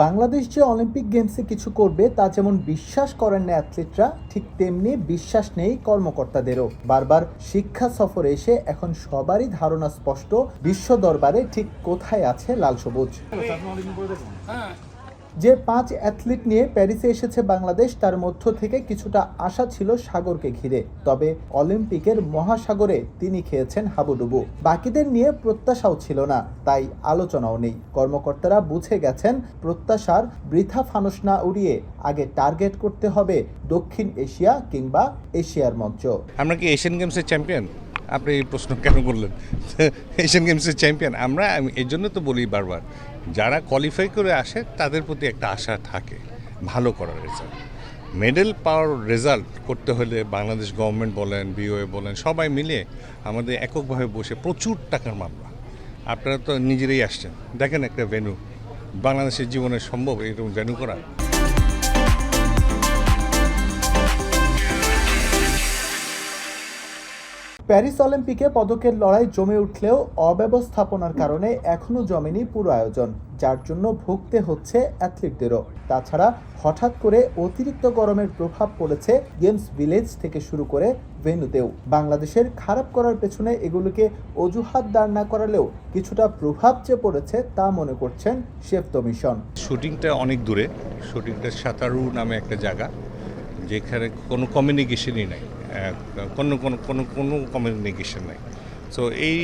বাংলাদেশ যে অলিম্পিক গেমসে কিছু করবে তা যেমন বিশ্বাস করেন না অ্যাথলিটরা, ঠিক তেমনি বিশ্বাস নেই কর্মকর্তাদেরও। বারবার শিক্ষা সফরে এসে এখন সবারই ধারণা স্পষ্ট, বিশ্ব দরবারে ঠিক কোথায় আছে লাল সবুজ। যে 5 অ্যাথলিট নিয়ে প্যারিসে এসেছে বাংলাদেশ, তার মধ্য থেকে কিছুটা আশা ছিল সাগরকে ঘিরে। তবে অলিম্পিকের মহাসাগরে তিনি খেয়েছেন হাবুডুবু। বাকিদের নিয়ে প্রত্যাশাও ছিল না, তাই আলোচনাও নেই। কর্মকর্তারা বুঝে গেছেন প্রত্যাশার বৃথা ফানুস না উড়িয়ে আগে টার্গেট করতে হবে দক্ষিণ এশিয়া কিংবা এশিয়ার মঞ্চ। আমরা কি এশিয়ান গেমসের চ্যাম্পিয়ন? আপনি এই প্রশ্ন কেন করলেন? এশিয়ান গেমসের চ্যাম্পিয়ন আমরা, এই জন্য তো বলি বারবার, যারা কোয়ালিফাই করে আসে তাদের প্রতি একটা আশা থাকে ভালো করার রেজাল্ট। মেডেল পাওয়ার রেজাল্ট করতে হলে বাংলাদেশ গভর্নমেন্ট বলেন, বিওএ বলেন, সবাই মিলে আমাদের এককভাবে বসে প্রচুর টাকার মামলা। আপনারা তো নিজেরাই আসছেন, দেখেন একটা ভেন্যু বাংলাদেশের জীবনে সম্ভব এরকম ভেন্যু করা? প্যারিস অলিম্পিকে পদকের লড়াই জমে উঠলেও অব্যবস্থাপনার কারণে এখনও জমেনি পুরো আয়োজন, যার জন্য ভুগতে হচ্ছে অ্যাথলিটদেরও। তাছাড়া হঠাৎ করে অতিরিক্ত গরমের প্রভাব পড়েছে গেমস ভিলেজ থেকে শুরু করে ভেন্যুতেও। বাংলাদেশের খারাপ করার পেছনে এগুলোকে অজুহাত দাঁড় না করালেও কিছুটা প্রভাব যে পড়েছে তা মনে করছেন শেফ মিশন। শুটিংটা অনেক দূরে, শুটিংটা সাতারু নামে একটা জায়গা, যেখানে কোনো কমিউনিকেশনই নাই, কোনো কোনো কোনো কোনো কমিউনিকেশন নাই। সো এই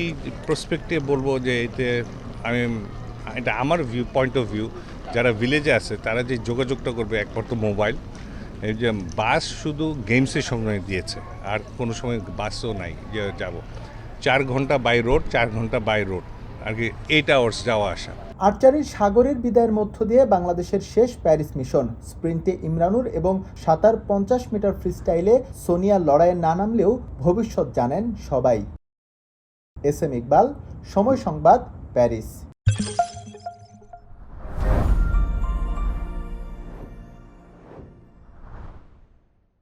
প্রসপেক্টে বলবো যে এটা আমার পয়েন্ট অফ ভিউ, যারা ভিলেজে আছে তারা যে যোগাযোগটা করবে, একবার তো মোবাইল, এই যে বাস শুধু গেমসের সময় দিয়েছে, আর কোনো সময় বাসও নাই যে যাব। 4 ঘন্টা বাই রোড, 4 ঘন্টা বাই রোড, আর কি 8 আওয়ার্স যাওয়া আসা। আর্চারির সাগরের বিদায়ের মধ্য দিয়ে বাংলাদেশের শেষ প্যারিস মিশন। স্প্রিন্টে ইমরানুর এবং সাঁতার 50 মিটার ফ্রিস্টাইলে সোনিয়া লড়াইয়ে না নামলেও ভবিষ্যৎ জানেন সবাই। এস এম ইকবাল, সময় সংবাদ, প্যারিস।